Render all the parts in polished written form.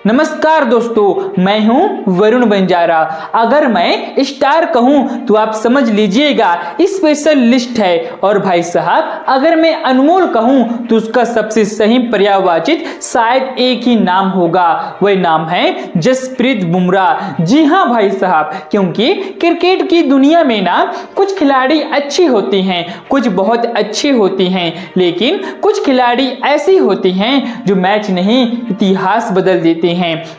नमस्कार दोस्तों, मैं हूं वरुण बंजारा। अगर मैं स्टार कहूं तो आप समझ लीजिएगा स्पेशल लिस्ट है। और भाई साहब, अगर मैं अनमोल कहूं तो उसका सबसे सही पर्यायवाचित शायद एक ही नाम होगा, वह नाम है जसप्रीत बुमराह। जी हाँ भाई साहब, क्योंकि क्रिकेट की दुनिया में ना कुछ खिलाड़ी अच्छी होती हैं, कुछ बहुत अच्छी होती हैं, लेकिन कुछ खिलाड़ी ऐसी होती हैं जो मैच नहीं इतिहास बदल देते हैं,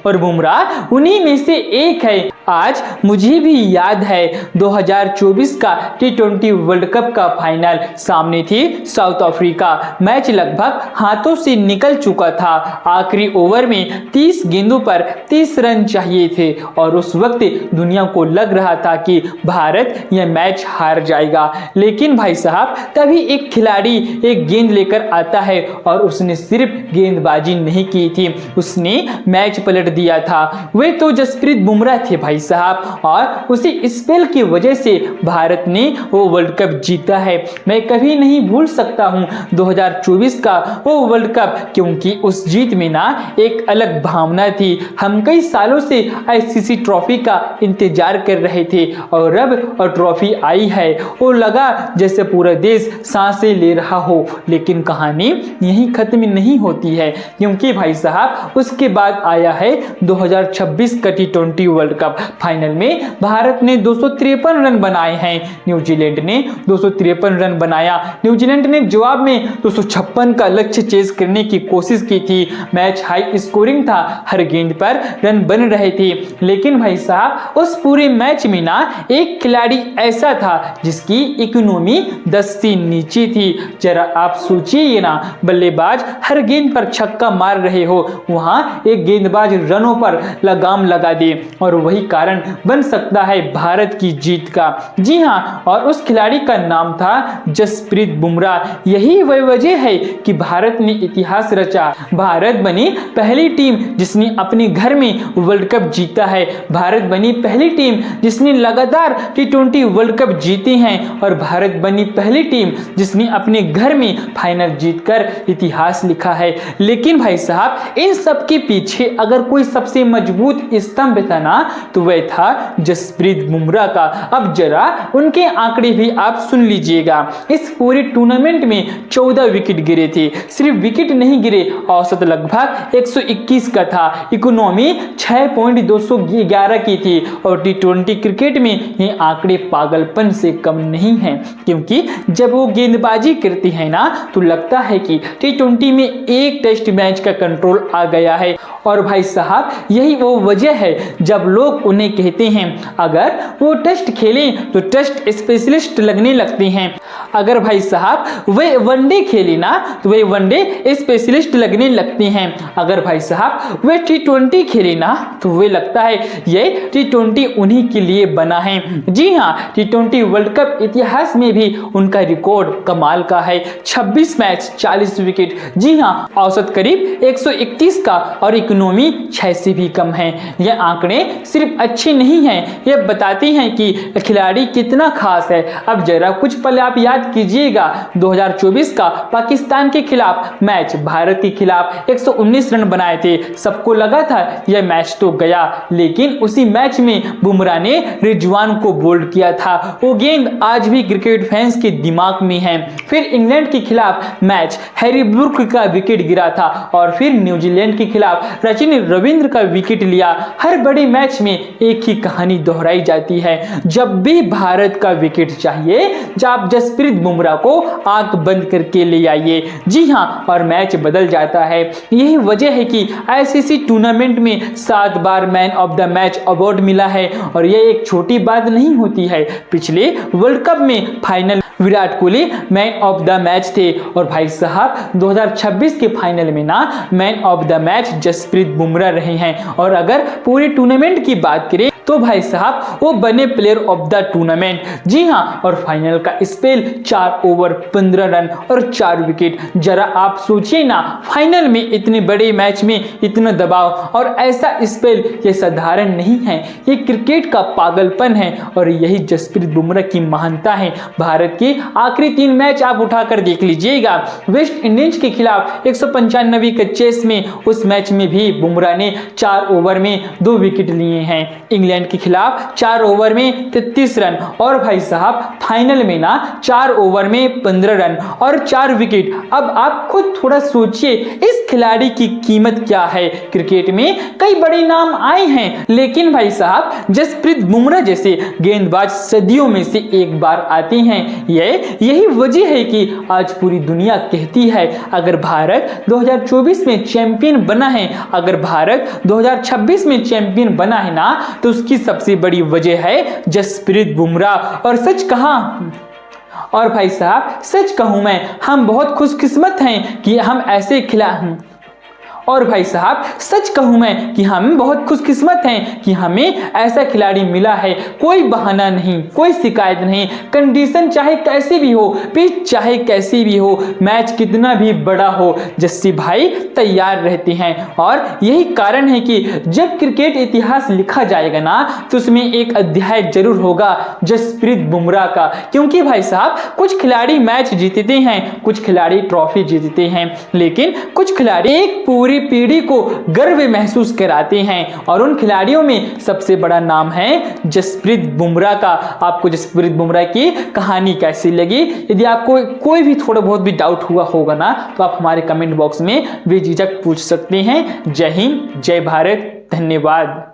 और बुमराह उन्हीं में से एक है। आज मुझे भी याद है 2024 का T20 वर्ल्ड कप का फाइनल, सामने थी साउथ अफ्रीका। मैच लगभग हाथों से निकल चुका था। आखिरी ओवर में 30 गेंदों पर 30 रन चाहिए थे और उस वक्त दुनिया को लग रहा था कि भारत यह मैच हार जाएगा। लेकिन भाई साहब, तभी एक खिलाड़ी एक गेंद लेकर आता है और उसने सिर्फ गेंदबाजी नहीं की थी, उसने मैच पलट दिया था। वे तो जसप्रीत बुमराह थे भाई साहब, और उसी स्पेल की वजह से भारत ने वो वर्ल्ड कप जीता है। मैं कभी नहीं भूल सकता हूं 2024 का वो वर्ल्ड कप, क्योंकि उस जीत में ना एक अलग भावना थी। हम कई सालों से आईसीसी ट्रॉफी का इंतजार कर रहे थे और अब और ट्रॉफी आई है। वो लगा जैसे पूरा देश सांसें ले रहा हो। लेकिन कहानी यहीं खत्म नहीं होती है, क्योंकि भाई साहब उसके बाद आया है 2026 का T20 वर्ल्ड कप। फाइनल में भारत ने 253 रन बनाए हैं, न्यूजीलैंड ने 253 रन बनाया। न्यूजीलैंड ने जवाब में 256 का लक्ष्य चेज करने की कोशिश की थी। मैच हाई स्कोरिंग था, हर गेंद पर रन बन रहे थे। लेकिन भाई साहब, उस पूरे मैच में ना एक खिलाड़ी ऐसा था जिसकी इकोनॉमी 10 से नीचे थी। जरा आप सोचिए ना, बल्लेबाज हर गेंद पर छक्का मार रहे हो, वहां एक गेंदबाज रनों पर लगाम लगा दे, और वही कारण बन सकता है भारत की जीत का। जी हाँ, और उस खिलाड़ी का नाम था जसप्रीत बुमराह। यही वह वजह है कि भारत ने इतिहास रचा। भारत बनी पहली टीम जिसने अपने घर में वर्ल्ड कप जीता है। भारत बनी पहली टीम जिसने लगातार T20 वर्ल्ड कप जीते हैं, और भारत बनी पहली टीम जिसने अपने घर में फाइनल जीतकर इतिहास लिखा है। लेकिन भाई साहब, इन सब के पीछे अगर कोई सबसे मजबूत स्तंभ था ना, तो वह था जसप्रीत बुमराह का। अब जरा उनके आंकड़े भी आप सुन लीजिएगा। इस पूरे टूर्नामेंट में 14 विकेट गिरे थे। सिर्फ विकेट नहीं गिरे, औसत लगभग 121 का था। इकोनॉमी 6.211 की थी, और T20 क्रिकेट में ये आंकड़े पागलपन से कम नहीं हैं, क्योंकि जब वो गेंदबाजी करती है ना तो लगता है कि T20 में एक टेस्ट मैच का कंट्रोल आ गया है। और भाई साहब, यही वो वजह है जब लोग उन्हें कहते हैं अगर वो टेस्ट खेलें तो टेस्ट स्पेशलिस्ट लगने लगते हैं। अगर भाई साहब वे वनडे खेले ना तो वे वनडे स्पेशलिस्ट लगने लगते हैं। अगर भाई साहब वे T20 खेले ना तो वे लगता है ये T20 उन्हीं के लिए बना है। जी हाँ, T20 वर्ल्ड कप इतिहास में भी उनका रिकॉर्ड कमाल का है। 26 मैच 40 विकेट। जी हाँ, औसत करीब 131 का, और इकोनॉमी 6 से भी कम है। यह आंकड़े सिर्फ अच्छे नहीं हैं, यह बताती हैं कि खिलाड़ी कितना खास है। अब जरा कुछ पल आप याद कीजिएगा 2024 का पाकिस्तान के खिलाफ मैच। भारत के खिलाफ 119 रन बनाए थे। सबको लगा था यह मैच तो गया, लेकिन उसी मैच में बुमराह ने रिजवान को बोल्ड किया था। वो गेंद आज भी क्रिकेट फैंस के दिमाग में है। फिर इंग्लैंड के खिलाफ मैच, हैरी ब्रूक का विकेट गिरा था, और फिर न्यूजीलैंड के खिलाफ सचिन रविंद्र का विकेट लिया। हर बड़े मैच में एक ही कहानी दोहराई जाती है, जब भी भारत का विकेट चाहिए आप जसप्रीत बुमराह को आंख बंद करके ले आइए। जी हाँ, और मैच बदल जाता है। यही वजह है कि आईसीसी टूर्नामेंट में 7 बार man of the match award मिला है, और यह एक छोटी बात नहीं होती है। पिछले वर्ल्ड कप में final Virat Kohli man of the match थे, और भाई साहब 2026 के फाइनल में ना man of the match Jasprit Bumrah रहे हैं। और अगर पूरे टूर्नामेंट की बात करें तो भाई साहब वो बने प्लेयर ऑफ द टूर्नामेंट। जी हाँ, और फाइनल का स्पेल 4 ओवर 15 रन और 4 विकेट। जरा आप सोचिए ना, फाइनल में इतने बड़े मैच में इतना दबाव और ऐसा स्पेल, ये साधारण नहीं है, ये क्रिकेट का पागलपन है और यही जसप्रीत बुमराह की महानता है। भारत के आखिरी 3 मैच आप उठाकर देख लीजिएगा। वेस्ट इंडीज के खिलाफ 195 के चेस में, उस मैच में भी बुमराह ने 4 ओवर में 2 विकेट लिए हैं। इंग्लैंड के खिलाफ 4 ओवर में 33 रन और भाई साहब फाइनल में ना 4 ओवर में 15 रन और 4 विकेट। अब आप खुद थोड़ा सोचिए इस खिलाड़ी की कीमत क्या है। क्रिकेट में कई बड़े नाम आए हैं, लेकिन भाई साहब जसप्रीत बुमराह जैसे गेंदबाज सदियों में से एक बार आते हैं। यही वजह है कि आज पूरी दुनिया कहती है अगर भारत 2024 में चैंपियन बना है, अगर भारत 2026 में चैंपियन बना है ना, तो उसकी सबसे बड़ी वजह है जसप्रीत बुमराह। और सच कहा, और भाई साहब सच कहूं मैं, हम बहुत खुशकिस्मत हैं कि हम ऐसे और भाई साहब सच कहूं मैं कि हम बहुत खुशकिस्मत हैं कि हमें ऐसा खिलाड़ी मिला है। कोई बहाना नहीं, कोई शिकायत नहीं, कंडीशन चाहे कैसी भी हो, पिच चाहे कैसी भी हो, मैच कितना भी बड़ा हो, जस्सी भाई तैयार रहते हैं। और यही कारण है कि जब क्रिकेट इतिहास लिखा जाएगा ना, तो उसमें एक अध्याय जरूर होगा जसप्रीत बुमराह का। क्योंकि भाई साहब कुछ खिलाड़ी मैच जीतते हैं, कुछ खिलाड़ी ट्रॉफी जीतते हैं, लेकिन कुछ खिलाड़ी एक पूरी पीढ़ी को गर्व महसूस कराते हैं और उन खिलाड़ियों में सबसे बड़ा नाम है जसप्रीत बुमराह का। आपको जसप्रीत बुमराह की कहानी कैसी लगी? यदि आपको कोई भी थोड़ा बहुत भी डाउट हुआ होगा ना, तो आप हमारे कमेंट बॉक्स में बेझिझक पूछ सकते हैं। जय हिंद, जय भारत, धन्यवाद।